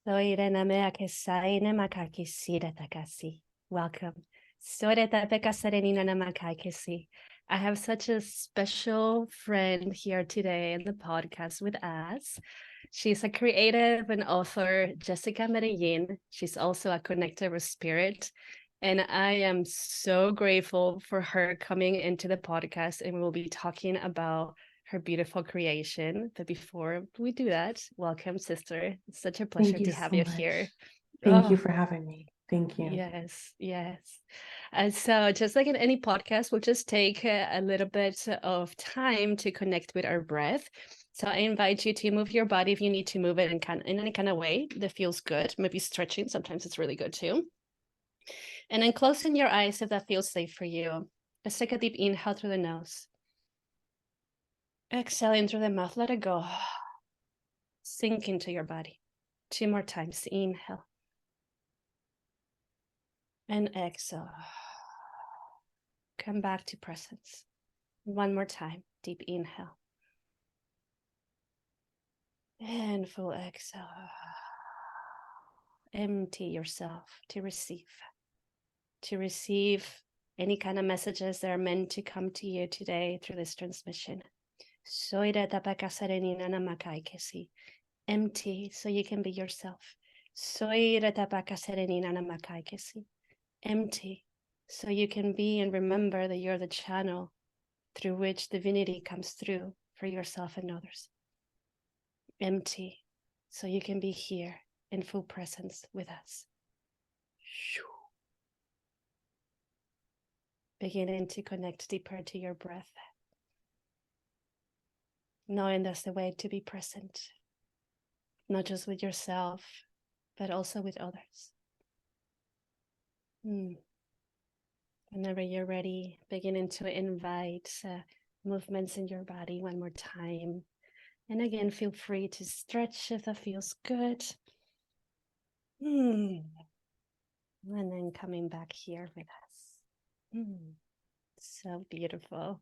Welcome. I have such a special friend here today in the podcast with us. She's a creative and author, Jesica Medellin. She's also a connector with spirit. And I am so grateful for her coming into the podcast, and we'll be talking about her beautiful creation. But before we do that, welcome, sister. It's such a pleasure to have you here. Thank you for having me. Thank you. Yes, yes. So just like in any podcast, we'll just take a little bit of time to connect with our breath. So I invite you to move your body if you need to move it in any kind of way that feels good. Maybe stretching, sometimes it's really good too. And then closing your eyes if that feels safe for you. Let's take a deep inhale through the nose. Exhaling through the mouth, let it go. Sink into your body. 2 more times. Inhale. And exhale. Come back to presence. 1 more time. Deep inhale. And full exhale. Empty yourself to receive. To receive any kind of messages that are meant to come to you today through this transmission. Empty so you can be yourself. Empty so you can be and remember that you're the channel through which divinity comes through for yourself and others. Empty so you can be here in full presence with us. Beginning to connect deeper to your breath, knowing that's the way to be present, not just with yourself, but also with others. Whenever you're ready, beginning to invite movements in your body 1 more time. And again, feel free to stretch if that feels good. And then coming back here with us. So beautiful.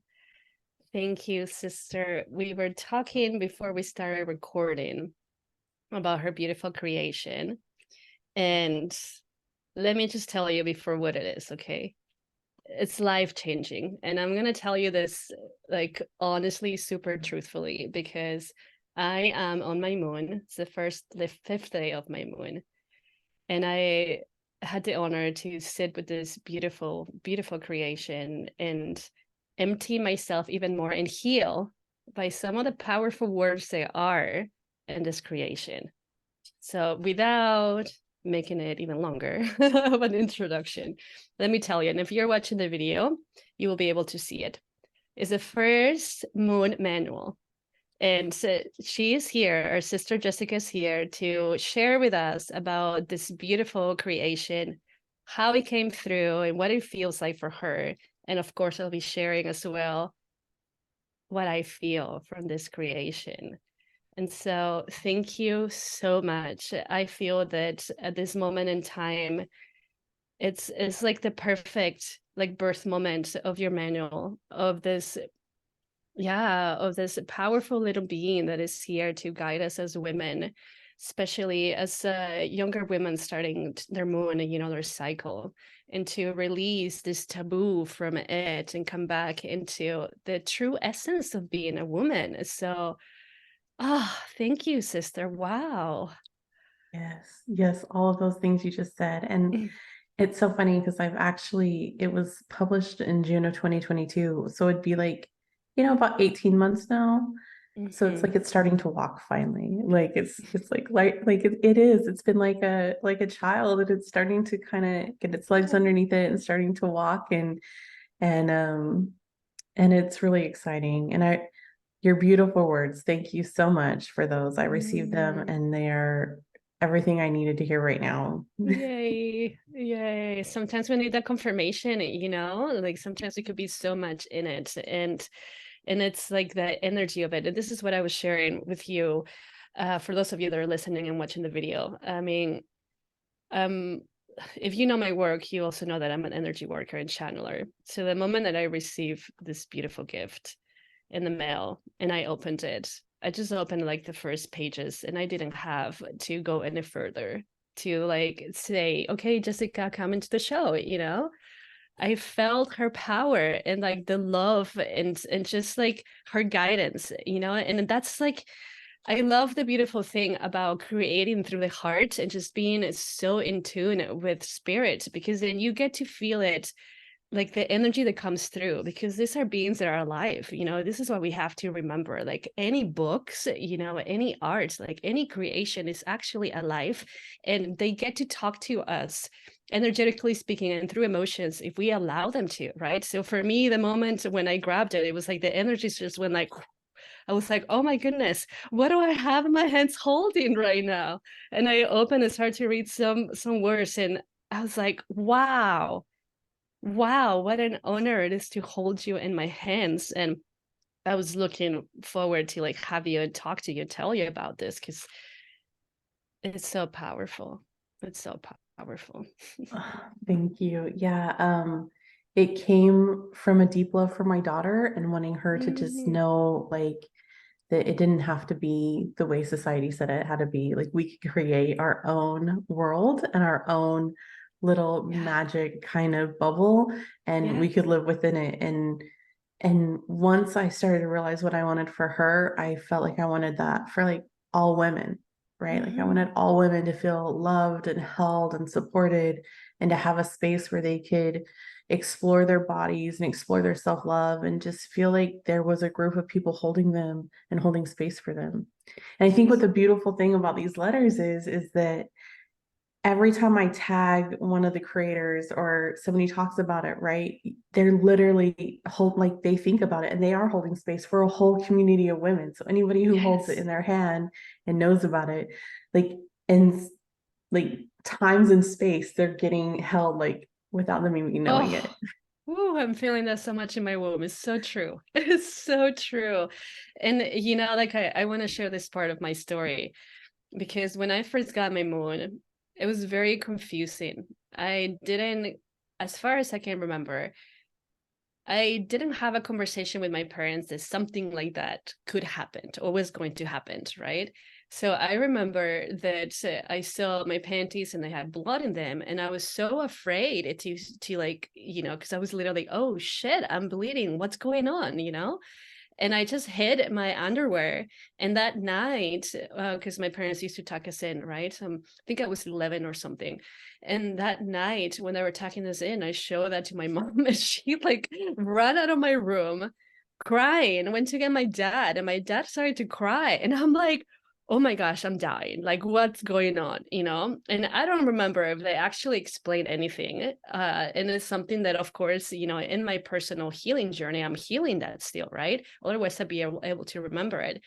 Thank you, sister. We were talking before we started recording about her beautiful creation. And let me just tell you before what it is, okay? It's life-changing. And I'm going to tell you this, like, honestly, super truthfully, because I am on my moon. It's the 5th day of my moon. And I had the honor to sit with this beautiful, beautiful creation and empty myself even more and heal by some of the powerful words there are in this creation. So without making it even longer of an introduction, let me tell you, and if you're watching the video, you will be able to see it. It's the first moon manual. And so she is here, our sister Jessica is here to share with us about this beautiful creation, how it came through and what it feels like for her. And of course, I'll be sharing as well what I feel from this creation. And so thank you so much. I feel that at this moment in time, it's like the perfect like birth moment of your manual, of this powerful little being that is here to guide us as women, especially as younger women starting their moon, their cycle, and to release this taboo from it and come back into the true essence of being a woman. So, thank you, sister. Wow. Yes, all of those things you just said. And it's so funny because it was published in June of 2022. So it'd be like, about 18 months now. So it's like it's starting to walk finally. Like it's it is. It's been like a child, and it's starting to kind of get its legs underneath it and starting to walk, and it's really exciting. And your beautiful words. Thank you so much for those. I received them, and they are everything I needed to hear right now. Yay. Sometimes we need that confirmation, like sometimes it could be so much in it, and it's like the energy of it. And this is what I was sharing with you, for those of you that are listening and watching the video. I mean, if you know my work, you also know that I'm an energy worker and channeler. So the moment that I received this beautiful gift in the mail and I opened it, I just opened like the first pages, and I didn't have to go any further to like say, okay, Jessica, come into the show, you know? I felt her power and like the love and just like her guidance, you know? And that's like, I love the beautiful thing about creating through the heart and just being so in tune with spirit, because then you get to feel it, like the energy that comes through, because these are beings that are alive, you know. This is what we have to remember. Like any books, you know, any art, like any creation is actually alive, and they get to talk to us energetically speaking and through emotions if we allow them to, right? So for me, the moment when I grabbed it, it was like the energy just went like, I was like, oh my goodness, what do I have in my hands holding right now? And I opened and started to read some words, and I was like, wow, what an honor it is to hold you in my hands. And I was looking forward to like have you and talk to you, tell you about this, because it's so powerful. It's so powerful. Thank you. Yeah. It came from a deep love for my daughter and wanting her to just know like that it didn't have to be the way society said it had to be. Like we could create our own world and our own little magic kind of bubble, and we could live within it. And once I started to realize what I wanted for her, I felt like I wanted that for like all women, right? Like I wanted all women to feel loved and held and supported, and to have a space where they could explore their bodies and explore their self-love and just feel like there was a group of people holding them and holding space for them. And I think what the beautiful thing about these letters is that every time I tag one of the creators or somebody talks about it, right, they're literally like they think about it and they are holding space for a whole community of women. So anybody who holds it in their hand and knows about it, like in like times and space, they're getting held like without them even knowing it. Ooh, I'm feeling that so much in my womb. It's so true. It's so true. And you know, like I want to share this part of my story, because when I first got my moon, it was very confusing. I didn't, as far as I can remember, I didn't have a conversation with my parents that something like that could happen or was going to happen, right? So I remember that I saw my panties and they had blood in them, and I was so afraid to like, you know, because I was literally, oh shit, I'm bleeding. What's going on, you know? And I just hid my underwear. And that night, because my parents used to tuck us in, right? I think I was 11 or something. And that night, when they were tucking us in, I showed that to my mom, and she like ran out of my room crying, went to get my dad, and my dad started to cry. And I'm like, oh my gosh, I'm dying. Like, what's going on? You know? And I don't remember if they actually explained anything. And it's something that, of course, you know, in my personal healing journey, I'm healing that still, right? Otherwise, I'd be able to remember it.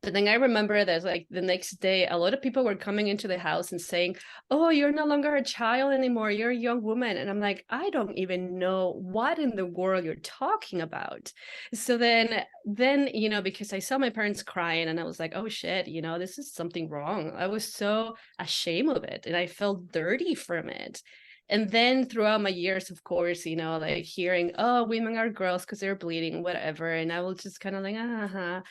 But then I remember that like the next day, a lot of people were coming into the house and saying, oh, you're no longer a child anymore. You're a young woman. And I'm like, I don't even know what in the world you're talking about. So then, you know, because I saw my parents crying and I was like, oh shit, you know, this is something wrong. I was so ashamed of it and I felt dirty from it. And then throughout my years, of course, you know, like hearing, oh, women are girls because they're bleeding, whatever. And I will just kind of like,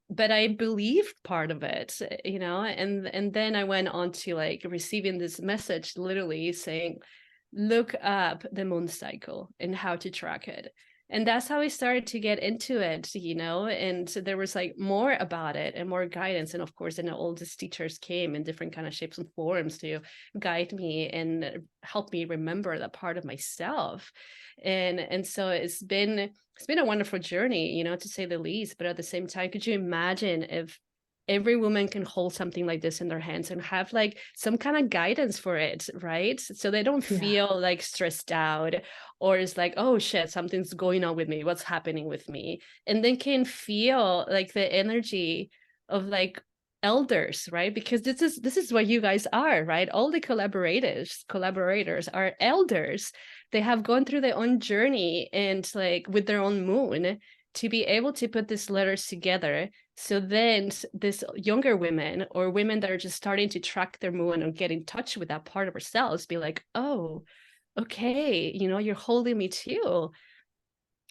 but I believed part of it, you know, and then I went on to like receiving this message literally saying, look up the moon cycle and how to track it. And that's how I started to get into it, you know, and so there was like more about it and more guidance. And of course, then all these teachers came in different kind of shapes and forms to guide me and help me remember that part of myself. And so it's been a wonderful journey, you know, to say the least. But at the same time, could you imagine if every woman can hold something like this in their hands and have like some kind of guidance for it, right? So they don't feel like stressed out, or it's like, oh shit, something's going on with me, what's happening with me? And then can feel like the energy of like elders, right? Because this is what you guys are, right? All the collaborators are elders. They have gone through their own journey and like with their own moon to be able to put these letters together. So then this younger women or women that are just starting to track their moon and get in touch with that part of ourselves be like, oh, okay, you know, you're holding me too.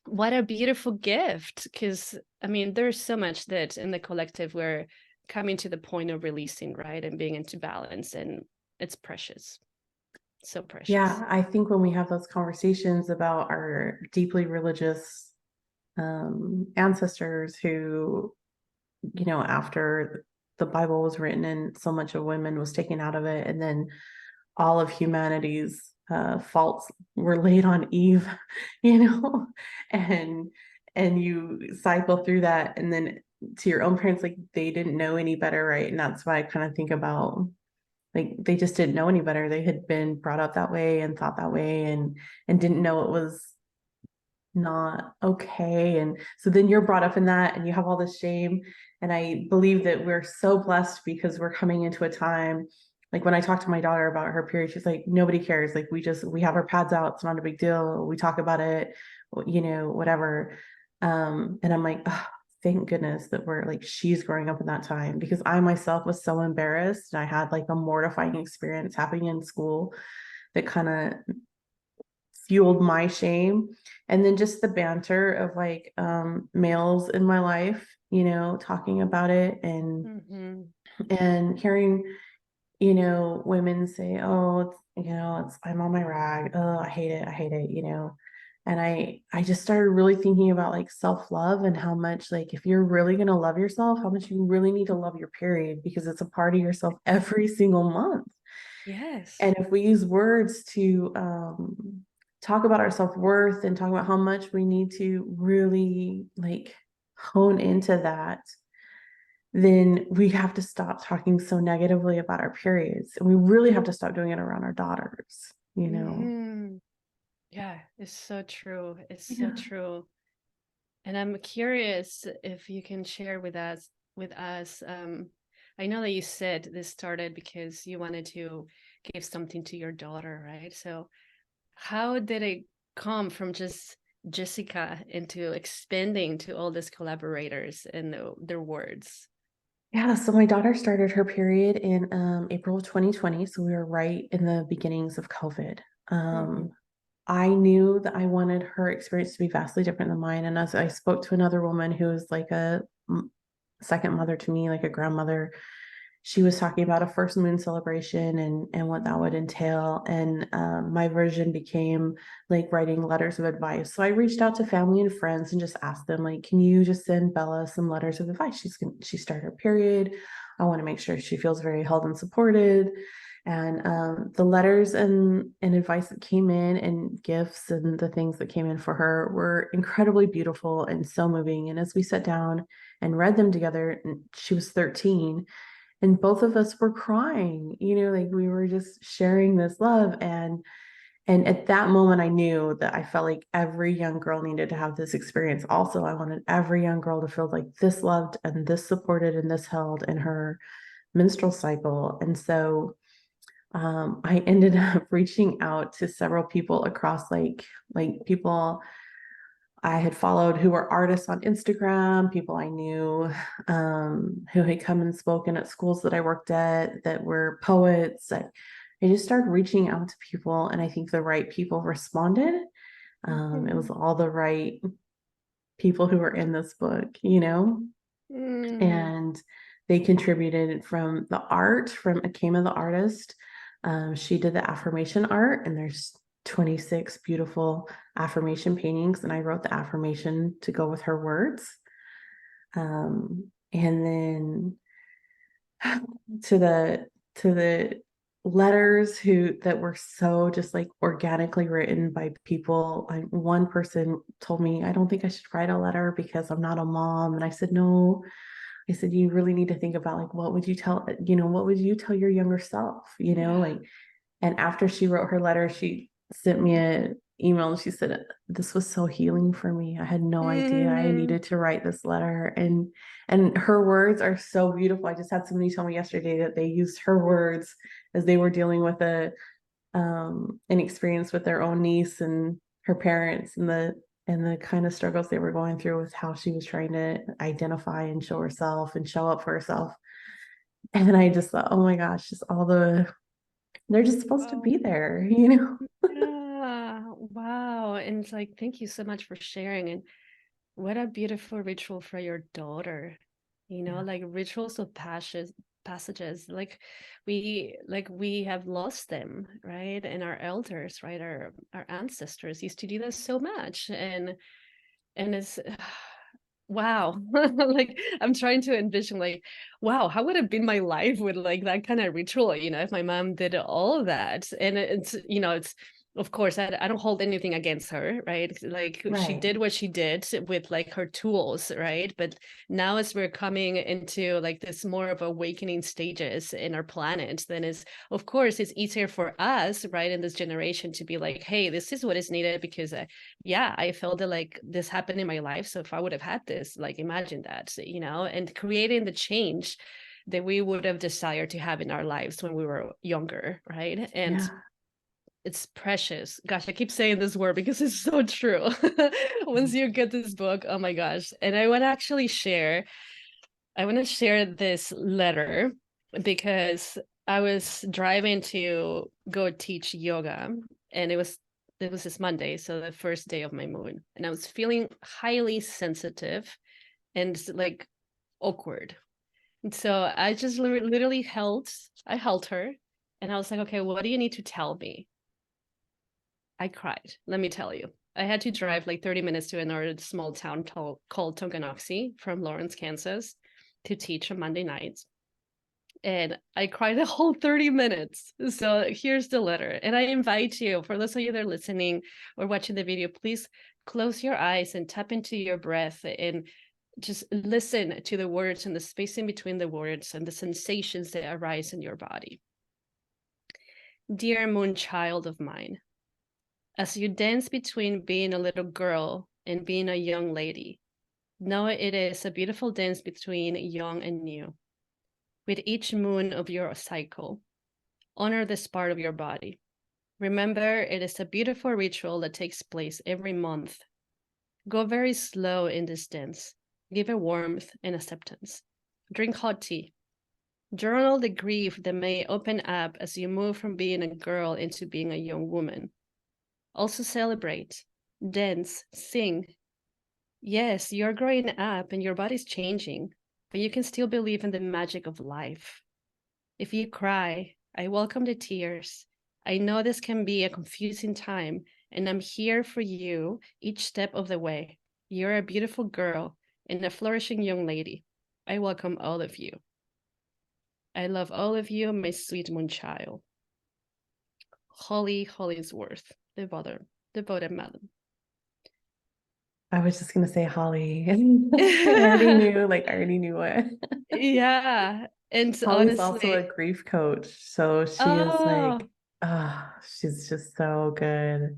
what a beautiful gift. Because, I mean, there's so much that in the collective we're coming to the point of releasing, right? And being into balance. And it's precious. So precious. Yeah, I think when we have those conversations about our deeply religious ancestors who, after the Bible was written and so much of women was taken out of it, and then all of humanity's faults were laid on Eve, you know, and you cycle through that, and then to your own parents, like they didn't know any better, right? And that's why I kind of think about like they just didn't know any better. They had been brought up that way and thought that way, and didn't know it was not okay. And so then you're brought up in that and you have all this shame. And I believe that we're so blessed because we're coming into a time, like when I talk to my daughter about her period, she's like, nobody cares. Like we have our pads out. It's not a big deal. We talk about it, whatever. And I'm like, oh, thank goodness that we're like, she's growing up in that time, because I myself was so embarrassed. And I had like a mortifying experience happening in school that kind of fueled my shame. And then just the banter of like males in my life, talking about it, and hearing, women say, oh, it's I'm on my rag, oh, I hate it, and I just started really thinking about like self-love and how much, like, if you're really going to love yourself, how much you really need to love your period, because it's a part of yourself every single month. Yes. And if we use words to talk about our self-worth and talk about how much we need to really like hone into that, then we have to stop talking so negatively about our periods. And we really have to stop doing it around our daughters. Yeah, it's so true. It's so Yeah. true. And I'm curious if you can share with us. I know that you said this started because you wanted to give something to your daughter, right? So how did it come from just Jessica into expanding to all these collaborators and their words? Yeah, so my daughter started her period in April of 2020. So we were right in the beginnings of COVID. Mhm. Um, I knew that I wanted her experience to be vastly different than mine. And as I spoke to another woman who was like a second mother to me, like a grandmother, she was talking about a first moon celebration and what that would entail. And my version became like writing letters of advice. So I reached out to family and friends and just asked them, like, can you just send Bella some letters of advice? She started her period. I want to make sure she feels very held and supported. And the letters and advice that came in, and gifts and the things that came in for her, were incredibly beautiful and so moving. And as we sat down and read them together, and she was 13, and both of us were crying, like we were just sharing this love. And at that moment I knew that I felt like every young girl needed to have this experience. Also, I wanted every young girl to feel like this loved and this supported and this held in her menstrual cycle. And so I ended up reaching out to several people across like people I had followed who were artists on Instagram, people I knew who had come and spoken at schools that I worked at, that were poets. I just started reaching out to people, and I think the right people responded. It was all the right people who were in this book. Mm. And they contributed from the art, from Akema the artist. She did the affirmation art, and there's 26 beautiful affirmation paintings, and I wrote the affirmation to go with her words. And then to the letters that were so just like organically written by people. One person told me, I don't think I should write a letter because I'm not a mom. And I said, no. I said, you really need to think about like, what would you tell your younger self, Yeah. like. And after she wrote her letter, she sent me an email, and she said, this was so healing for me. I had no idea I Mhm. needed to write this letter. And her words are so beautiful. I just had somebody tell me yesterday that they used her words as they were dealing with an experience with their own niece and her parents, and the kind of struggles they were going through with how she was trying to identify and show herself and show up for herself. And then I just thought, oh my gosh, just all they're just supposed to Oh, be there. yeah. Wow. And it's like, thank you so much for sharing. And what a beautiful ritual for your daughter. Yeah. Like rituals of passages. Like we have lost them, right? And our elders, right? Our ancestors used to do this so much. And it's wow. Like I'm trying to envision like, wow, how would have been my life with like that kind of ritual, if my mom did all of that. And it's of course I don't hold anything against her, right? Like she Right. did what she did with like her tools, right? But now as we're coming into like this more of awakening stages in our planet, then is of course it's easier for us, right, in this generation to be like, hey, this is what is needed because yeah, I felt that like this happened in my life. So if I would have had this, like imagine that, and creating the change that we would have desired to have in our lives when we were younger, right? And Yeah. it's precious. Gosh, I keep saying this word because it's so true. Once you get this book, oh my gosh. And I want to share this letter because I was driving to go teach yoga, and it was this Monday, so the first day of my moon, and I was feeling highly sensitive and like awkward. And so I just literally I held her, and I was like, okay, what do you need to tell me? I cried. Let me tell you. I had to drive like 30 minutes to another small town called Tonganoxie from Lawrence, Kansas, to teach on Monday nights. And I cried the whole 30 minutes. So here's the letter. And I invite you, for those of you that are listening or watching the video, please close your eyes and tap into your breath and just listen to the words and the space in between the words and the sensations that arise in your body. Dear moon child of mine, as you dance between being a little girl and being a young lady, know it is a beautiful dance between young and new. With each moon of your cycle, honor this part of your body. Remember, it is a beautiful ritual that takes place every month. Go very slow in this dance. Give it warmth and acceptance. Drink hot tea. Journal the grief that may open up as you move from being a girl into being a young woman. Also celebrate, dance, sing. Yes, you're growing up and your body's changing, but you can still believe in the magic of life. If you cry, I welcome the tears. I know this can be a confusing time, and I'm here for you each step of the way. You're a beautiful girl and a flourishing young lady. I welcome all of you. I love all of you, my sweet moon child. Holly Hollingsworth, devoted madam. I was just gonna say Holly. I already knew what. Yeah, and Holly's also honestly, a grief coach. So she is oh, like, she's just so good.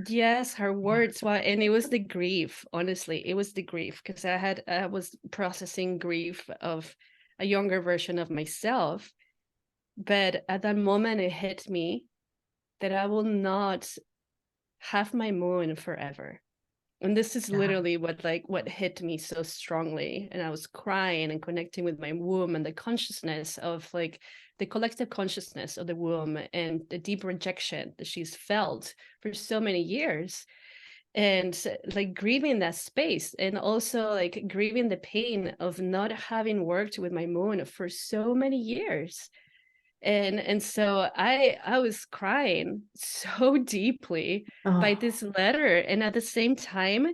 yes, her Yeah. words. Well, and it was the grief, honestly, it was the grief because I was processing grief of a younger version of myself. But at that moment, it hit me that I will not have my moon forever. And this is Yeah. literally what hit me so strongly. And I was crying and connecting with my womb and the consciousness of like the collective consciousness of the womb and the deep rejection that she's felt for so many years, and like grieving that space, and also like grieving the pain of not having worked with my moon for so many years. And so I was crying so deeply by Oh, this letter. And at the same time,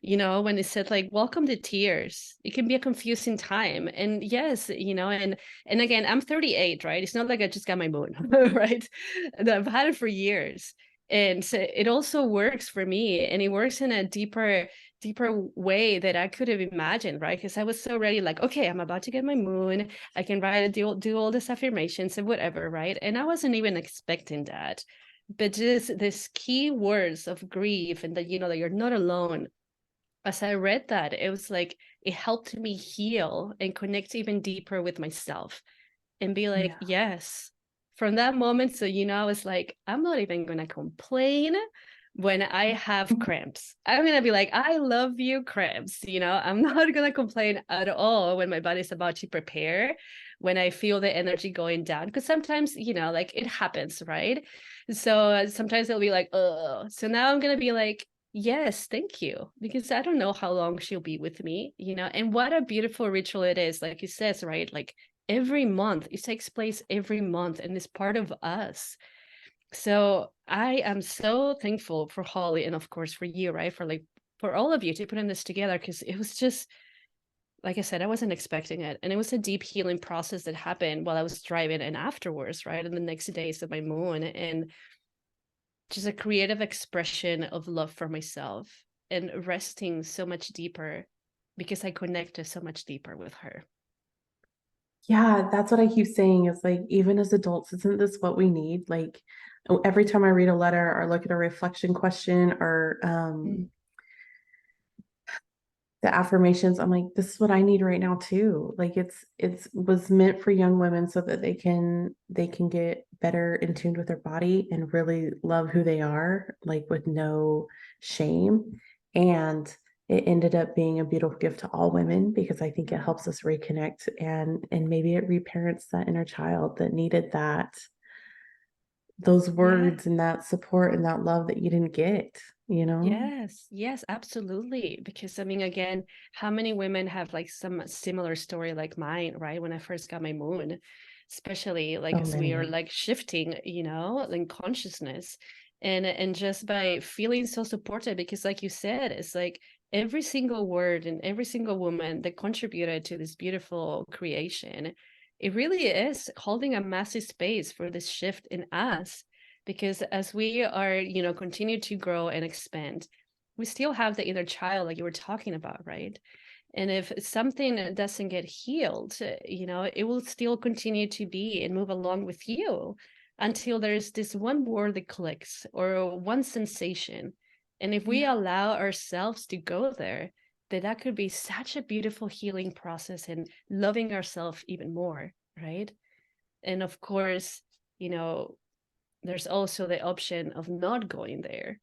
when it said like welcome to tears, it can be a confusing time. And yes, and again, I'm 38, right? It's not like I just got my moon, right? And I've had it for years. And so it also works for me, and it works in a deeper way that I could have imagined, right? Because I was so ready, like, okay, I'm about to get my moon. I can write, do all these affirmations and whatever, right? And I wasn't even expecting that. But just this key words of grief and that, that you're not alone. As I read that, it was like, it helped me heal and connect even deeper with myself and be like, yeah. yes. From that moment, so I was like, I'm not even gonna complain when I have cramps. I'm gonna be like, I love you, cramps. I'm not gonna complain at all when my body's about to prepare when I feel the energy going down. Because sometimes, like it happens, right? So sometimes it'll be like, oh. So now I'm gonna be like, yes, thank you, because I don't know how long she'll be with me, and what a beautiful ritual it is, like you says, right? Like every month, it takes place every month and is part of us. So I am so thankful for Holly and of course for you, right? For all of you to put in this together, because it was just, like I said, I wasn't expecting it. And it was a deep healing process that happened while I was driving and afterwards, right? In the next days of my moon. And just a creative expression of love for myself and resting so much deeper because I connected so much deeper with her. Yeah, that's what I keep saying is like, even as adults, isn't this what we need? Like, every time I read a letter or look at a reflection question or Mm. the affirmations, I'm like, this is what I need right now too. Like it's was meant for young women so that they can get better in tune with their body and really love who they are, like with no shame. And it ended up being a beautiful gift to all women because I think it helps us reconnect and maybe it reparents that inner child that needed those Yeah. words and that support and that love that you didn't get, you know? Yes, yes, absolutely. Because I mean, again, how many women have like some similar story like mine, right? When I first got my moon, especially like So as we are many. like shifting, in consciousness, and just by feeling so supported, because like you said, it's like every single word and every single woman that contributed to this beautiful creation, it really is holding a massive space for this shift in us, because as we are continue to grow and expand, we still have the inner child like you were talking about, right? And if something doesn't get healed, it will still continue to be and move along with you until there's this one word that clicks or one sensation. And if we Yeah. allow ourselves to go there, then that could be such a beautiful healing process and loving ourselves even more, right? And of course, you know there's also the option of not going there.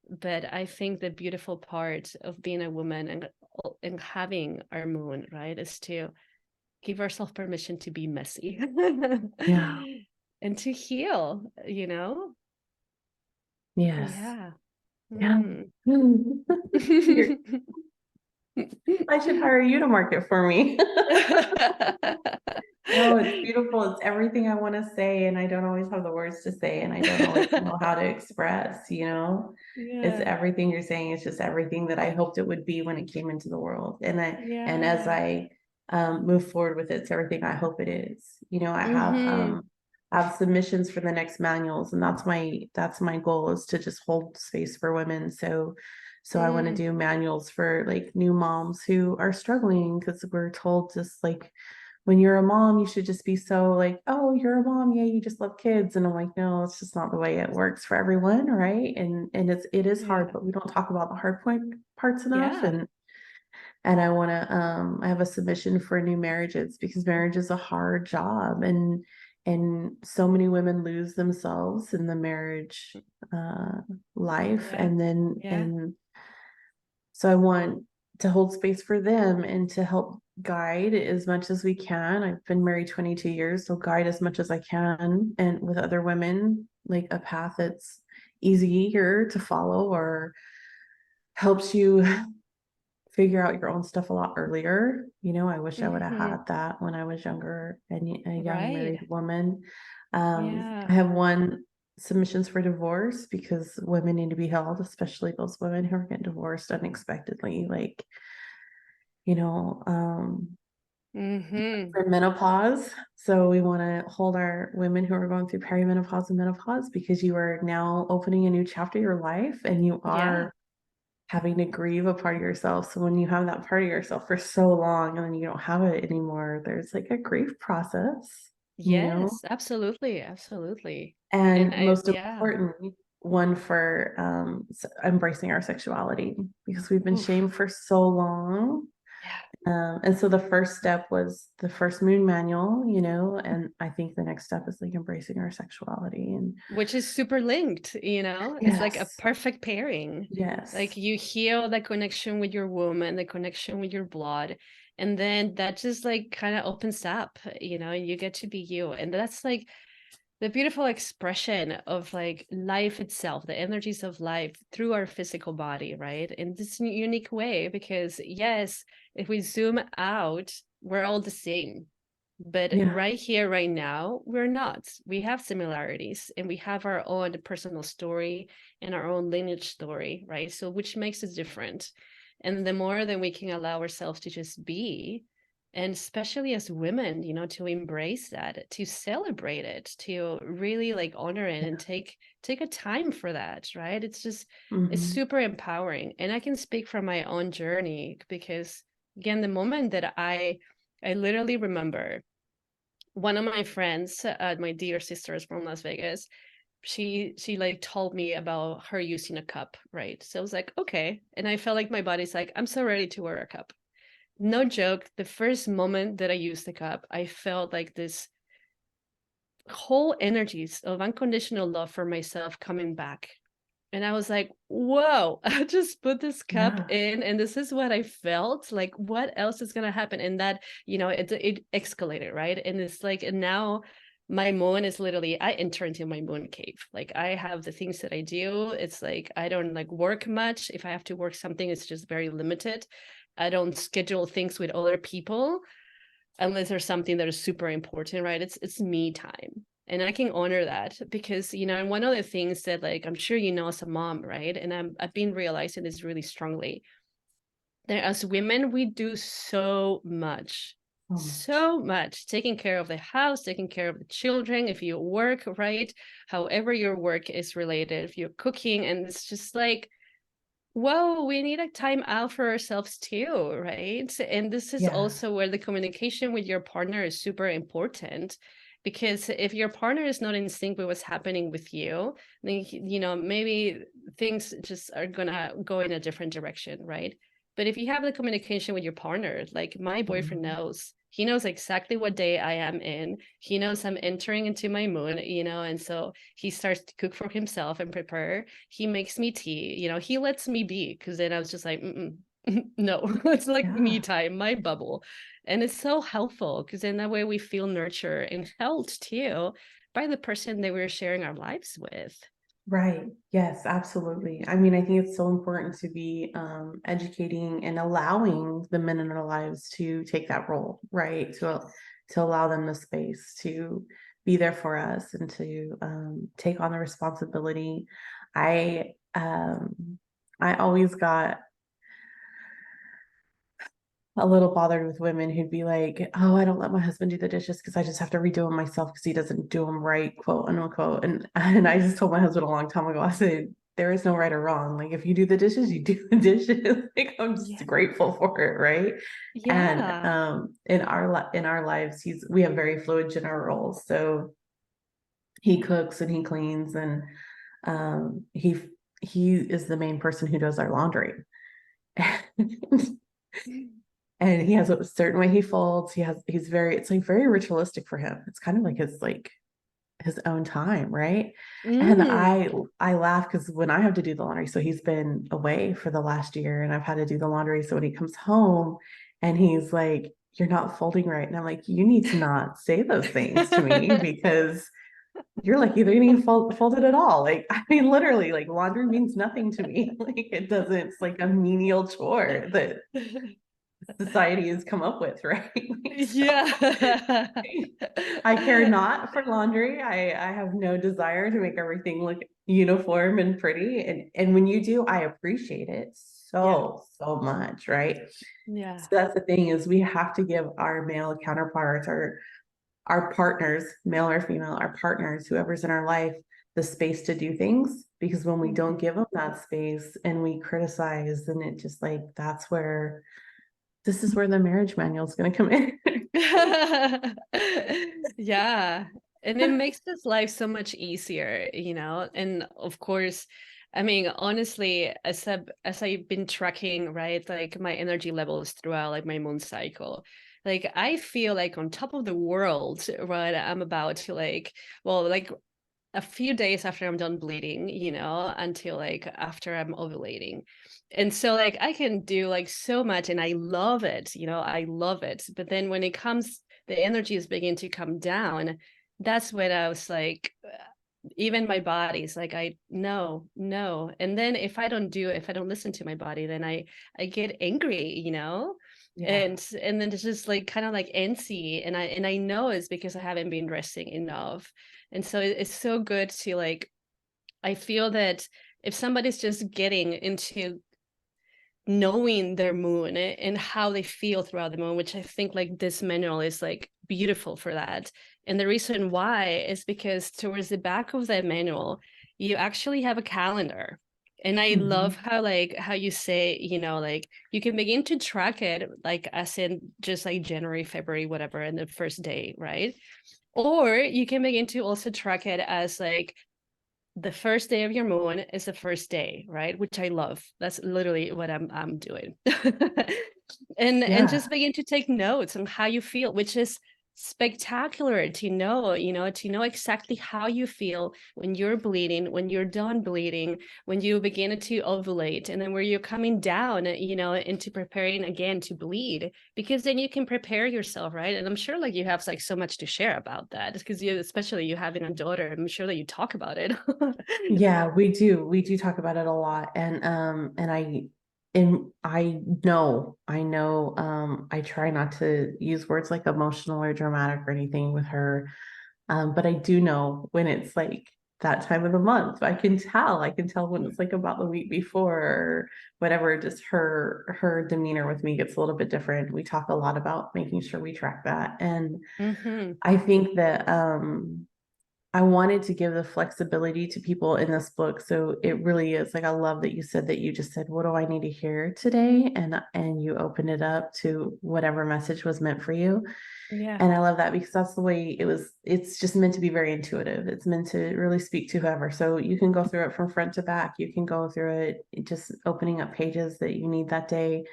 But I think the beautiful part of being a woman and having our moon, right, is to give ourselves permission to be messy Yeah. and to heal, Yes. Yeah. Yeah. Mm. Mm. I should hire you to market for me. No, it's beautiful. It's everything I want to say, and I don't always have the words to say, and I don't always know how to express, you know? It's Yeah. everything you're saying. It's just everything that I hoped it would be when it came into the world. And as Yeah. I move forward with it, it's everything I hope it is. You know, Mm-hmm. I have submissions for the next manuals, and that's my goal is to just hold space for women. So I want to Mm. do manuals for like new moms who are struggling because we're told just like when you're a mom, you should just be so like, oh, you're a mom, yeah, you just love kids. And I'm like, no, it's just not the way it works for everyone, right? And it is hard, Yeah. but we don't talk about the hard parts enough. Yeah. And I have a submission for new marriages because marriage is a hard job and so many women lose themselves in the marriage uh life Yeah. and then Yeah. and so I want to hold space for them and to help guide as much as we can. I've been married 22 years, so guide as much as I can and with other women, like a path that's easier to follow or helps you figure out your own stuff a lot earlier. You know, I wish I would have Mm-hmm. had that when I was younger and a young Right. married woman. Yeah. I have one submissions for divorce because women need to be held, especially those women who are getting divorced unexpectedly, like, you know, Mm-hmm. for menopause. So we want to hold our women who are going through perimenopause and menopause because you are now opening a new chapter of your life and you Yeah. are having to grieve a part of yourself. So when you have that part of yourself for so long and then you don't have it anymore, there's like a grief process, you know? Yes, absolutely, absolutely. And And I most yeah. importantly, one for embracing our sexuality because we've been Oof. shamed for so long. Yeah. And so the first step was the first moon manual, you know, and I think the next step is like embracing our sexuality. And Which is super linked, It's like a yes, perfect pairing. yes, Like you heal the connection with your womb and the connection with your blood. And then that just like kind of opens up, and you get to be you. And that's like the beautiful expression of like life itself, the energies of life through our physical body, right? In this unique way, because yes, if we zoom out, we're all the same. But Yeah. right here, right now, we're not. We have similarities and we have our own personal story and our own lineage story, right? So, which makes us different. And the more that we can allow ourselves to just be, and especially as women, to embrace that, to celebrate it, to really like honor it and take a time for that, right? It's Hmm. super empowering. And I can speak from my own journey because again, the moment that I literally remember one of my friends, my dear sisters from Las Vegas, she like told me about her using a cup, right? So I was like, okay. And I felt like my body's like, I'm so ready to wear a cup. No joke, the first moment that I used the cup, I felt like this whole energies of unconditional love for myself coming back. And I was like, whoa, I just put this cup Yeah. in and this is what I felt. Like, what else is going to happen? And that, it escalated, right? And it's like, and now my moon is literally, I enter into my moon cave. Like, I have the things that I do. It's like, I don't like work much. If I have to work something, it's just very limited. I don't schedule things with other people unless there's something that is super important, right? It's me time. And I can honor that because, and one of the things that like I'm sure as a mom, right? And I've been realizing this really strongly. That as women, we do So much. so much, taking care of the house, taking care of the children, if you work, right? However your work is related, if you're cooking, and it's just like, whoa, we need a time out for ourselves too, right? And this is Yeah. also where the communication with your partner is super important. Because if your partner is not in sync with what's happening with you, then, maybe things just are gonna go in a different direction, right? But if you have the communication with your partner, like my boyfriend Mhm. knows, he knows exactly what day I am in. He knows I'm entering into my moon, and so he starts to cook for himself and prepare. He makes me tea, he lets me be because then I was just like, no, it's like me Yeah. time, my bubble. And it's so helpful because in that way we feel nurtured and held too by the person that we're sharing our lives with. Right. Yes, absolutely. I mean, I think it's so important to be educating and allowing the men in our lives to take that role, right? To allow them the space to be there for us and to take on the responsibility. I I always got a little bothered with women who'd be like, "Oh, I don't let my husband do the dishes because I just have to redo them myself because he doesn't do them right," quote unquote. And I just told my husband a long time ago, I said, "There is no right or wrong. Like if you do the dishes, you do the dishes. Like I'm just Yeah. grateful for it, right?" And Yeah. in our lives, we have very fluid gender roles. So he cooks and he cleans and he is the main person who does our laundry. And he has a certain way he folds. It's like very ritualistic for him. It's kind of like his own time, right? And I Mm. I laugh because when I have to do the laundry, so he's been away for the last year and I've had to do the laundry. So when he comes home and he's like, "You're not folding right." And I'm like, "You need to not say those things to me because you're like either you didn't fold it at all." Like, I mean, literally, like laundry means nothing to me. Like it doesn't, it's like a menial chore that society has come up with, right? Like, so Yeah. I care not for laundry. I have no desire to make everything look uniform and pretty. And when you do, I appreciate it Yeah. so much, right? So Yeah. that's the thing is we have to give our male counterparts, our partners, male or female, our partners, whoever's in our life, the space to do things. Because when we don't Mhm. give them that space and we criticize, then it just like this is where the marriage manual is going to come in. Yeah. And it makes this life so much easier, And of course, I mean, honestly, as I've been tracking, right, like my energy levels throughout like my moon cycle, like I feel like on top of the world, right? I'm about to like, well, like a few days after I'm done bleeding, until like after I'm ovulating. And so like I can do like so much and I love it, I love it. But then when it comes, the energy is beginning to come down. That's when I was like, even my body's like, I no, no. And then if I don't listen to my body, then I get angry, Yeah. and then it's just like kind of like antsy, and I know it's because I haven't been resting enough. And so it's so good to like, I feel that if somebody's just getting into knowing their moon and how they feel throughout the moon, which I think like this manual is like beautiful for that. And the reason why is because towards the back of that manual, you actually have a calendar. And I love how you say, like you can begin to track it like as in just like January, February, whatever, and the first day, right? Or you can begin to also track it as like the first day of your moon is the first day, right? Which I love. That's literally what I'm doing. And Yeah. just begin to take notes on how you feel, which is spectacular to know, to know exactly how you feel when you're bleeding, when you're done bleeding, when you begin to ovulate, and then where you're coming down, into preparing again to bleed, because then you can prepare yourself, right? And I'm sure like you have like so much to share about that, because especially you having a daughter, I'm sure that you talk about it. Yeah, we do. We do talk about it a lot. And I try not to use words like emotional or dramatic or anything with her. But I do know when it's like that time of the month. I can tell when it's like about the week before or whatever, just her demeanor with me gets a little bit different. We talk a lot about making sure we track that. And Mm-hmm. I think that I wanted to give the flexibility to people in this book. So it really is like, I love that you said that you just said, what do I need to hear today? And you opened it up to whatever message was meant for you. Yeah. And I love that because that's the way it's just meant to be very intuitive. It's meant to really speak to whoever. So you can go through it from front to back. You can go through it just opening up pages that you need that day.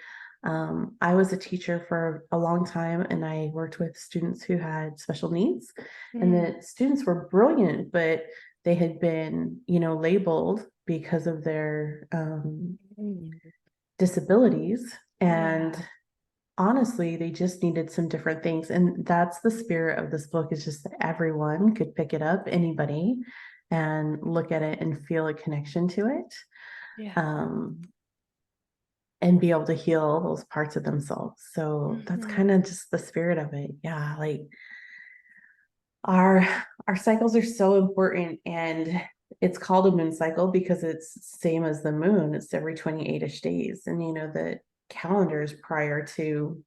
I was a teacher for a long time and I worked with students who had special needs, and Mm. the students were brilliant, but they had been, labeled because of their Mm. disabilities. And Yeah. honestly, they just needed some different things. And that's the spirit of this book, is just that everyone could pick it up, anybody, and look at it and feel a connection to it. Yeah. Um, and be able to heal those parts of themselves. So that's Mm-hmm. kind of just the spirit of it. Yeah, like our our cycles are so important, and it's called a moon cycle because it's same as the moon. It's every 28ish days. And the calendars prior to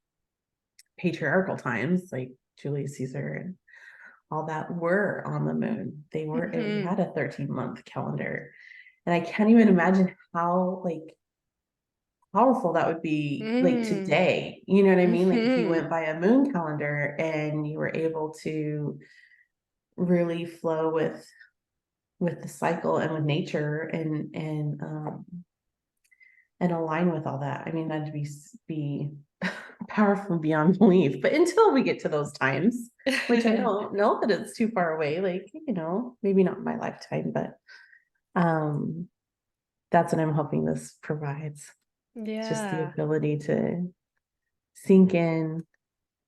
patriarchal times, like Julius Caesar and all that, were on the moon. We Mm-hmm. had a 13-month calendar. And I can't even imagine how like powerful that would be like Mm. today. You know what I mean? Like if you Mm-hmm. went by a moon calendar and you were able to really flow with the cycle and with nature and align with all that. I mean, that'd be powerful beyond belief. But until we get to those times, which I don't know that it's too far away, like, maybe not in my lifetime, but um that's what I'm hoping this provides. Just the Yeah. ability to sink in,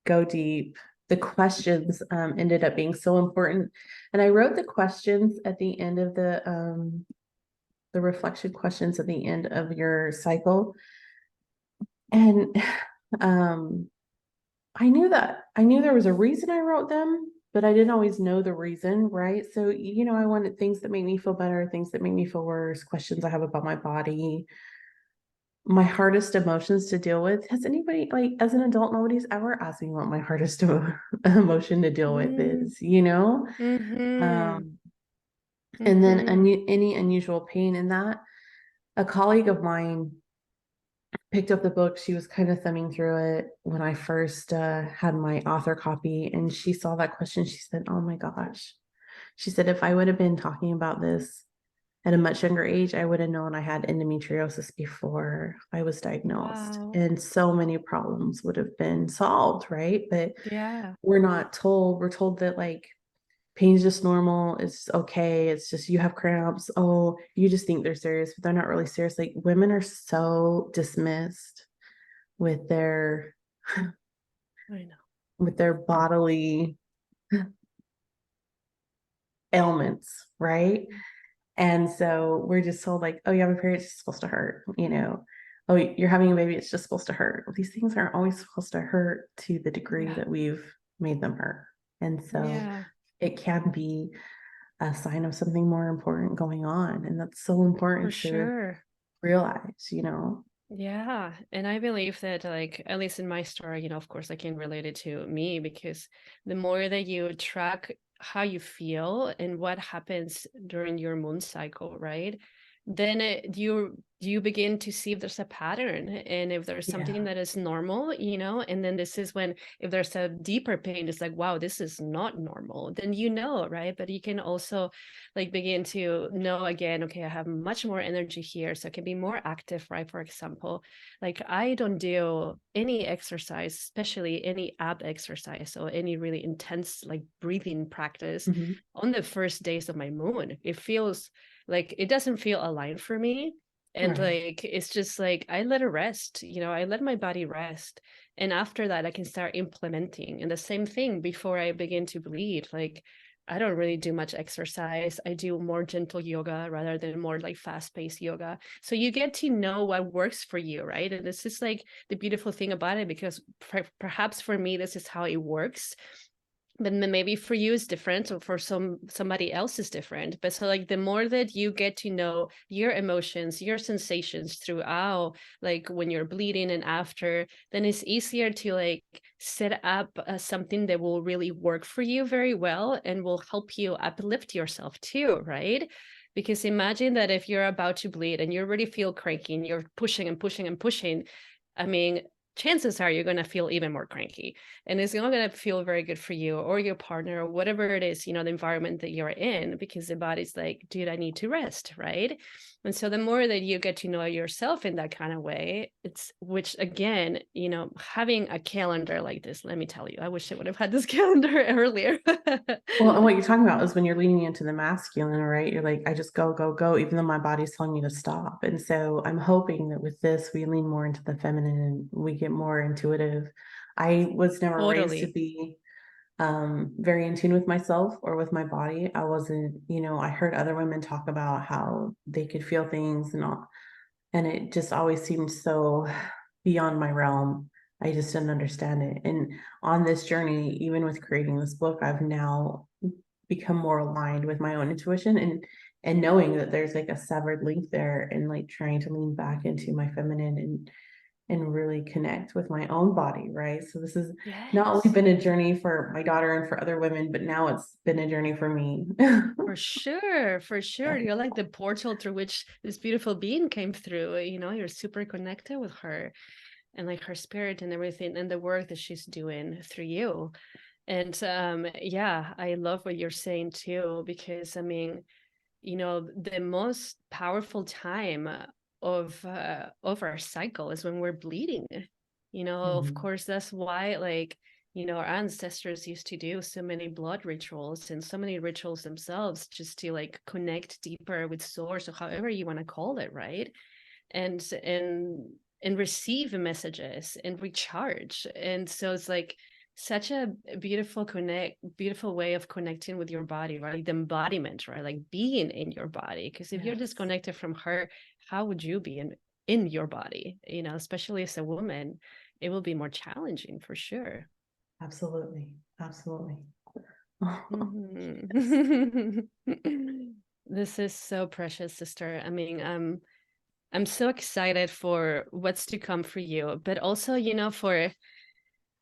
go deep. The questions ended up being so important. And I wrote the questions at the end of the reflection questions at the end of your cycle. And um, I knew there was a reason I wrote them, but I didn't always know the reason, right? So, I wanted things that make me feel better, things that make me feel worse, questions I have about my body, my hardest emotions to deal with. Has anybody, like, as an adult, nobody's ever asked me what my hardest emotion to deal with Mm. is? Mm-hmm. Um, and then Mm-hmm. any unusual pain in that. A colleague of mine picked up the book. She was kind of thumbing through it when I first had my author copy, and she saw that question. She said, "Oh my gosh." She said, "If I would have been talking about this at a much younger age, I would have known I had endometriosis before I was diagnosed, Wow. and so many problems would have been solved, right?" But Yeah. we're not told. We're told that, like, pain's just normal. It's okay. It's just you have cramps. Oh, you just think they're serious, but they're not really serious. Like women are so dismissed with their I know. bodily ailments, right? And so we're just told like, oh, you have a period, it's supposed to hurt, Oh, you're having a baby, it's just supposed to hurt. These things aren't always supposed to hurt to the degree Yeah. that we've made them hurt. And so Yeah, it can be a sign of something more important going on. And that's so for important to sure. realize. Yeah, and I believe that, like, at least in my story, of course, I can relate it to me because the more that you track how you feel and what happens during your moon cycle, right? Then you begin to see if there's a pattern and if there's something Yeah. that is normal, and then this is when if there's a deeper pain, it's like, wow, this is not normal. Then right? But you can also like begin to know again, okay, I have much more energy here, so I can be more active, right? For example, like I don't do any exercise, especially any ab exercise or any really intense like breathing practice Mhm. on the first days of my moon. It feels like it doesn't feel aligned for me. And Right. like it's just like I let it rest, I let my body rest. And after that, I can start implementing. And the same thing before I begin to bleed. Like I don't really do much exercise. I do more gentle yoga rather than more like fast paced yoga. So you get to know what works for you, right? And this is like the beautiful thing about it because perhaps for me, this is how it works. But maybe for you is different or for somebody else is different. But so like the more that you get to know your emotions, your sensations throughout, like when you're bleeding and after, then it's easier to like set up something that will really work for you very well and will help you uplift yourself too, right? Because imagine that if you're about to bleed and you already feel cranky and you're pushing and pushing and pushing, I mean, chances are you're going to feel even more cranky and it's not going to feel very good for you or your partner or whatever it is, the environment that you're in, because the body's like, dude, I need to rest, right? And so the more that you get to know yourself in that kind of way, it's which again, having a calendar like this, let me tell you, I wish I would have had this calendar earlier. Well, and what you're talking about is when you're leaning into the masculine, right? You're like, I just go, go, go, even though my body's telling me to stop. And so I'm hoping that with this, we lean more into the feminine and we get more intuitive. I was never raised to Totally. be very in tune with myself or with my body. I wasn't, I heard other women talk about how they could feel things and all, and it just always seemed so beyond my realm. I just didn't understand it. And on this journey, even with creating this book, I've now become more aligned with my own intuition and knowing that there's like a severed link there and like trying to lean back into my feminine and really connect with my own body, right? So this has not only Yes. been a journey for my daughter and for other women, but now it's been a journey for me. For sure, for sure. Yeah. You're like the portal through which this beautiful being came through. You're super connected with her and like her spirit and everything and the work that she's doing through you. And yeah, I love what you're saying too, because I mean, the most powerful time of our cycle is when we're bleeding. Of Mhm. course, that's why like our ancestors used to do so many blood rituals and so many rituals themselves just to like connect deeper with source or however you want to call it, right? And receive messages and recharge. And so it's like such a beautiful way of connecting with your body, right? Like the embodiment, right? Like being in your body. Because if you're Yes, disconnected from her, how would you be in your body? Especially as a woman, it will be more challenging for sure. absolutely. Absolutely. Yes. Mhm. This is so precious, sister. I mean, I'm so excited for what's to come for you, but also, for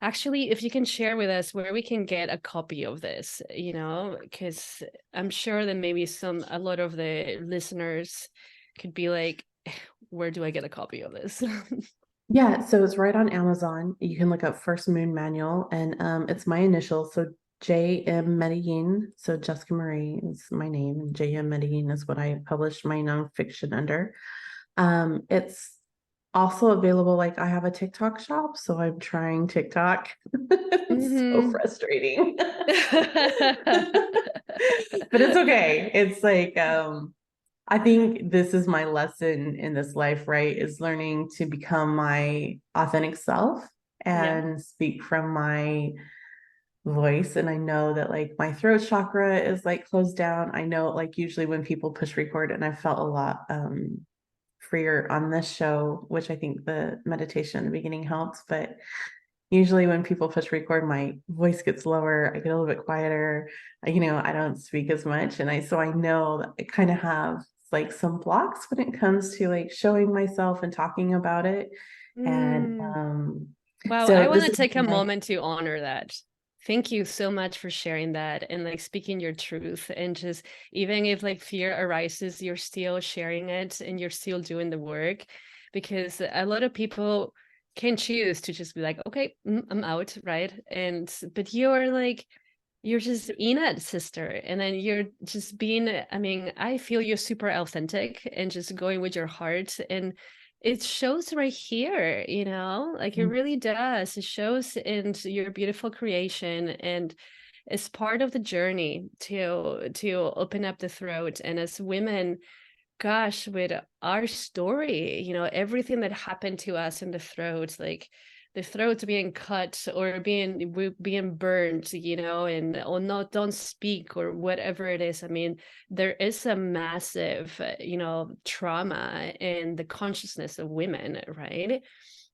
actually, if you can share with us where we can get a copy of this, because I'm sure that maybe a lot of the listeners could be like, where do I get a copy of this? Yeah, so it's right on Amazon. You can look up First Moon Manual and it's my initials. So J.M. Medellin. So Jessica Marie is my name, and J.M. Medellin is what I published my nonfiction under. It's also available, like I have a TikTok shop, so I'm trying TikTok. It's so Mm-hmm. frustrating. But it's okay. It's like I think this is my lesson in this life, right? Is learning to become my authentic self Yeah. and speak from my voice. And I know that like my throat chakra is like closed down. I know like usually when people push record, and I felt a lot freer on this show, which I think the meditation in the beginning helps. But usually when people push record, my voice gets lower. I get a little bit quieter. I don't speak as much. And so I know that I kind of have like some blocks when it comes to like showing myself and talking about it. And Mm. Wow, I so want this to is take a my, moment to honor that. Thank you so much for sharing that and like speaking your truth and just even if like fear arises, you're still sharing it and you're still doing the work because a lot of people can choose to just be like, okay, I'm out, right? And but you're like you're just in it, sister. And then you're just being, I mean, I feel you're super authentic and just going with your heart. And it shows right here, like it really does. It shows in your beautiful creation and it's part of the journey to open up the throat. And as women, gosh, with our story, everything that happened to us in the throat, like the throat being cut or being burned, and or not don't speak or whatever it is. I mean, there is a massive, trauma in the consciousness of women, right?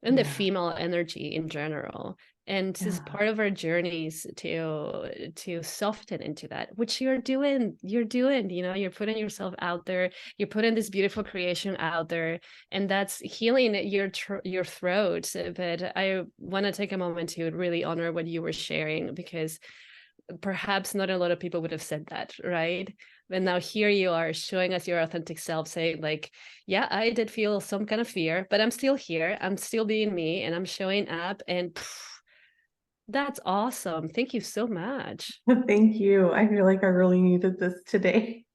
And the yeah, female energy in general. And this is yeah, part of our journeys to soften into that, which you're doing, you're putting yourself out there, you're putting this beautiful creation out there, and that's healing your throat. But I want to take a moment to really honor what you were sharing because perhaps not a lot of people would have said that, right? And now here you are showing us your authentic self, saying like, yeah, I did feel some kind of fear, but I'm still here, I'm still being me, and I'm showing up. And that's awesome. Thank you so much. thank you. I feel like I really needed this today.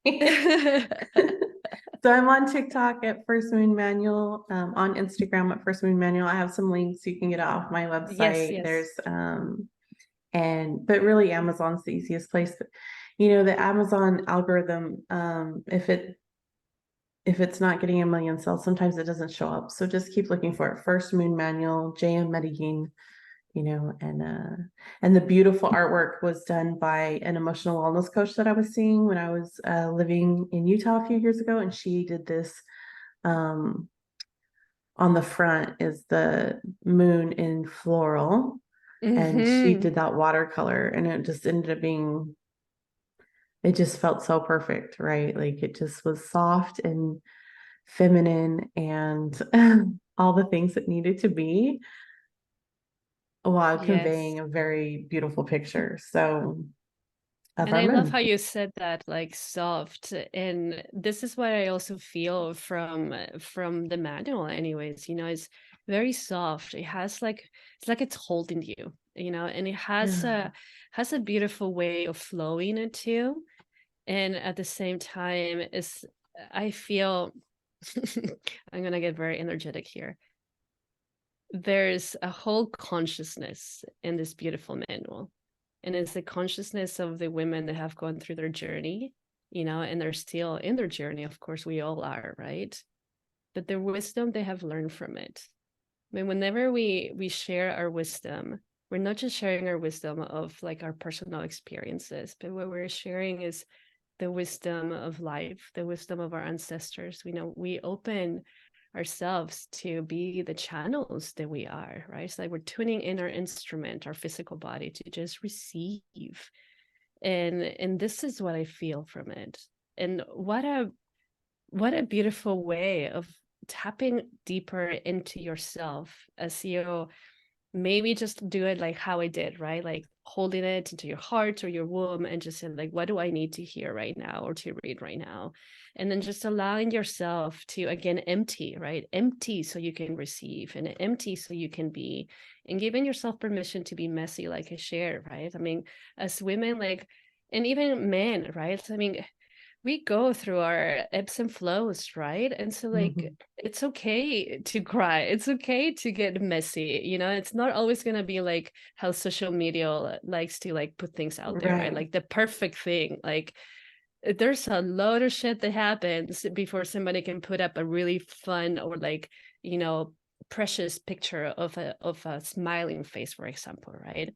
So I'm on TikTok at First Moon Manual, on Instagram at First Moon Manual. I have some links you can get it off my Yes, website. yes. But really Amazon's the easiest place. But, the Amazon algorithm, if it's not getting a million sales, sometimes it doesn't show up. So just keep looking for it. First Moon Manual, Jesica Medellin, and the beautiful artwork was done by an emotional wellness coach that I was seeing when I was living in Utah a few years ago, and she did this. Um, on the front is the moon in floral, and she Hmm. did that watercolor, and it just ended up being. It just felt so perfect, right? Like it just was soft and feminine and all the things that needed to be while Yes. conveying a very beautiful picture. So of And our I love how moon. you said that, like soft. And this is what I also feel from the manual, anyways. It's very soft. It has like it's like it's holding you, and it Yeah. has a beautiful way of flowing it too. And at the same time, I feel I'm gonna get very energetic here. There's a whole consciousness in this beautiful manual, and it's the consciousness of the women that have gone through their journey, and they're still in their journey. Of course, we all are, right? But the wisdom they have learned from it. I mean, whenever we share our wisdom, we're not just sharing our wisdom of like our personal experiences, but what we're sharing is the wisdom of life, the wisdom of our ancestors. We open ourselves to be the channels that we are, right? It's like we're tuning in our instrument, our physical body, to just receive. And this is what I feel from it. And what a beautiful way of tapping deeper into yourself as you maybe just do it like how I did, right? Like holding it into your heart or your womb and just saying, like, what do I need to hear right now or to read right now? And then just allowing yourself to, again, empty, right? Empty so you can receive and empty so you can be, and giving yourself permission to be messy, like I shared, right? I mean, as women, like, and even men, right? I mean, we go through our ebbs and flows, right? And so like Mhm. it's okay to cry. It's okay to get messy. It's not always gonna be like how social media likes to like put things out there, right? Right, Like the perfect thing. Like there's a load of shit that happens before somebody can put up a really fun or like, you know, precious picture of a smiling face, for example, right?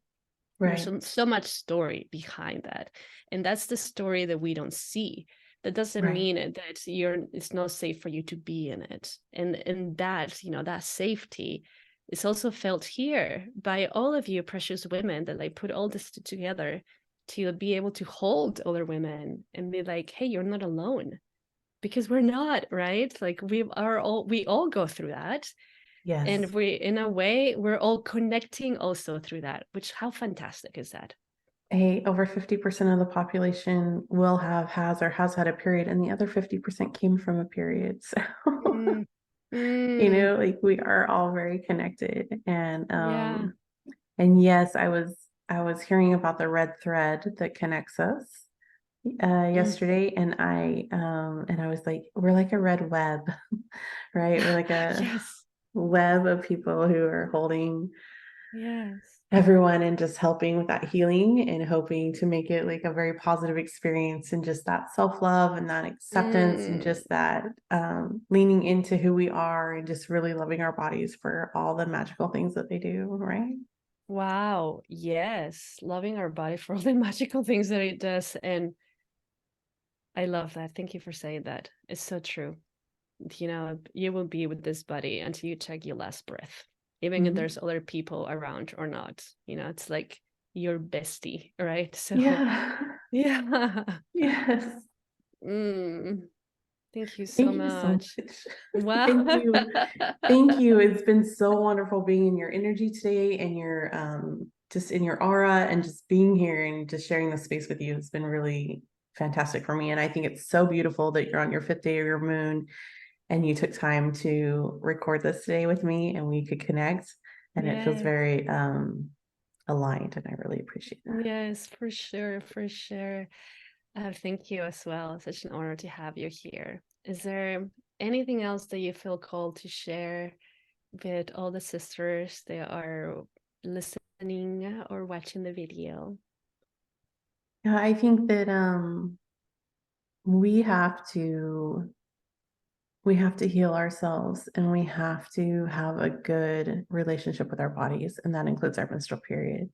There's right, so much story behind that, and that's the story that we don't see. That doesn't right. mean that it's not safe for you to be in it, and that, that safety is also felt here by all of you precious women that like put all this together to be able to hold other women and be like, hey, you're not alone, because we're not, right? Like we all go through that, and Yes. we, in a way, we're all connecting also through that, which, how fantastic is that? Hey, over 50% of the population has or has had a period, and the other 50% came from a period. So, Mm, mm, like we are all very connected. yeah. And yes, I was hearing about the red thread that connects us Mm. yesterday, and I was like, we're like a red web, right? We're like a Yes. web of people who are holding Yes. everyone and just helping with that healing and hoping to make it like a very positive experience, and just that self-love and that acceptance and Mm. just that leaning into who we are and just really loving our bodies for all the magical things that they do, right? Wow. Yes. Loving our body for all the magical things that it does. And I love that. Thank you for saying that. It's so true. You will be with this body until you take your last breath, even if Mhm. there's other people around or not. It's like your bestie, right? So, Yeah. yeah. Yes. Mm, thank you so Thank you so much. much. Wow. Thank you. Thank you. It's been so wonderful being in your energy today and your just in your aura, and just being here and just sharing the space with you. It's been really fantastic for me. And I think it's so beautiful that you're on your fifth day of your moon and you took time to record this today with me and we could connect. And it feels Yes. very aligned, and I really appreciate that. Yes, for sure, for sure. Thank you as well. Such an honor to have you here. Is there anything else that you feel called to share with all the sisters that are listening or watching the video? Yeah, I think that we have to we have to heal ourselves, and we have to have a good relationship with our bodies, and that includes our menstrual period.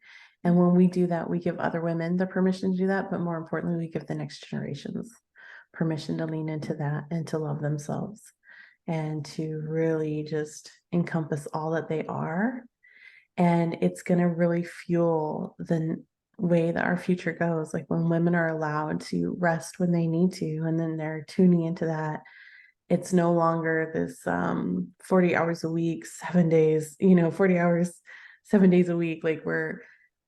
And when we do that, we give other women the permission to do that, but more importantly, we give the next generations permission to lean into that and to love themselves and to really just encompass all that they are. And it's going to really fuel the way that our future goes. Like when women are allowed to rest when they need to, and then they're tuning into that, it's no longer this 40 hours a week, 7 days, 40 hours, 7 days a week. Like we're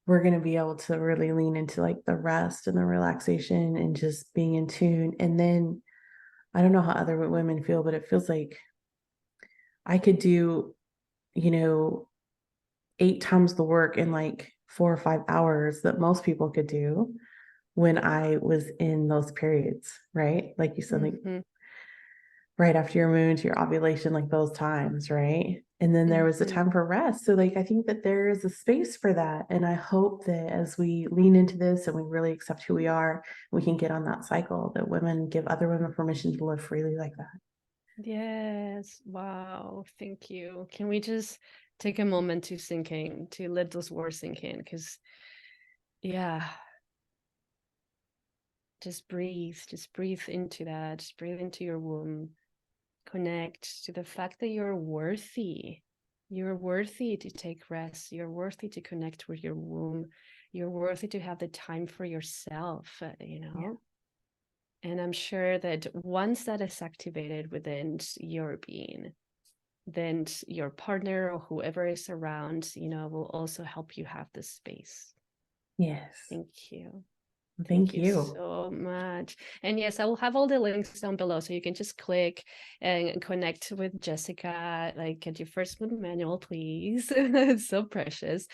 going to be able to really lean into like the rest and the relaxation and just being in tune. And then I don't know how other women feel, but it feels like I could do, you know, 8 times the work in like 4 or 5 hours that most people could do when I was in those periods, right? Like you said, like Mm-hmm. right after your moon to your ovulation, like those times, right? And then there was a Mm-hmm. time for rest. So, like, I think that there is a space for that. And I hope that as we lean into this and we really accept who we are, we can get on that cycle that women give other women permission to live freely like that. Yes. Wow. Thank you. Can we just take a moment to sink in, to let those words sink in? Because, yeah, just breathe into that, just breathe into your womb, connect to the fact that you're worthy. You're worthy to take rest. You're worthy to connect with your womb. You're worthy to have the time for yourself, Yeah. And I'm sure that once that is activated within your being, then your partner or whoever is around, will also help you have this space. Yes. Thank you. Thank You you. so much. And yes, I will have all the links down below so you can just click and connect with Jesica. Like, get your first moon manual, please. It's so precious.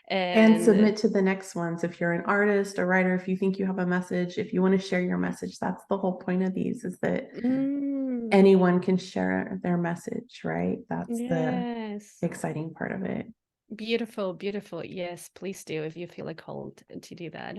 And submit to the next ones. If you're an artist, a writer, if you think you have a message, if you want to share your message, that's the whole point of these, is that anyone can share their message, right? That's the yes. exciting part of it. Beautiful, beautiful. Yes, please do if you feel like called to do that.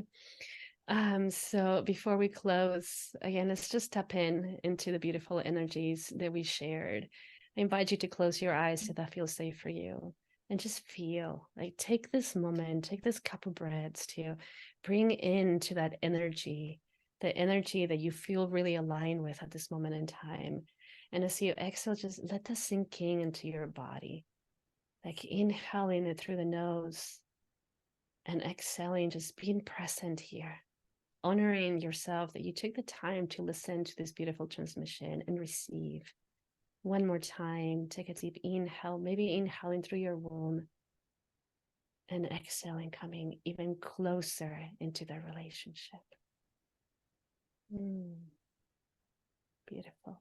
So before we close, again, let's just tap in into the beautiful energies that we shared. I invite you to close your eyes if that feels safe for you. And just feel, like, take this moment, take this couple breaths to bring into that energy, the energy that you feel really aligned with at this moment in time. And as you exhale, just let that sink in into your body, like inhaling it through the nose and exhaling, just being present here, honoring yourself that you took the time to listen to this beautiful transmission and receive. One more time, take a deep inhale, maybe inhaling through your womb and exhaling, coming even closer into the relationship. Beautiful.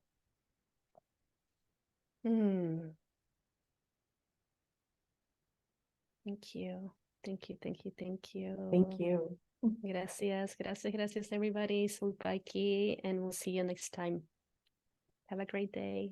Thank you. Thank you, thank you, thank you. Thank you. Gracias, gracias, gracias, everybody. Salud, and we'll see you next time. Have a great day.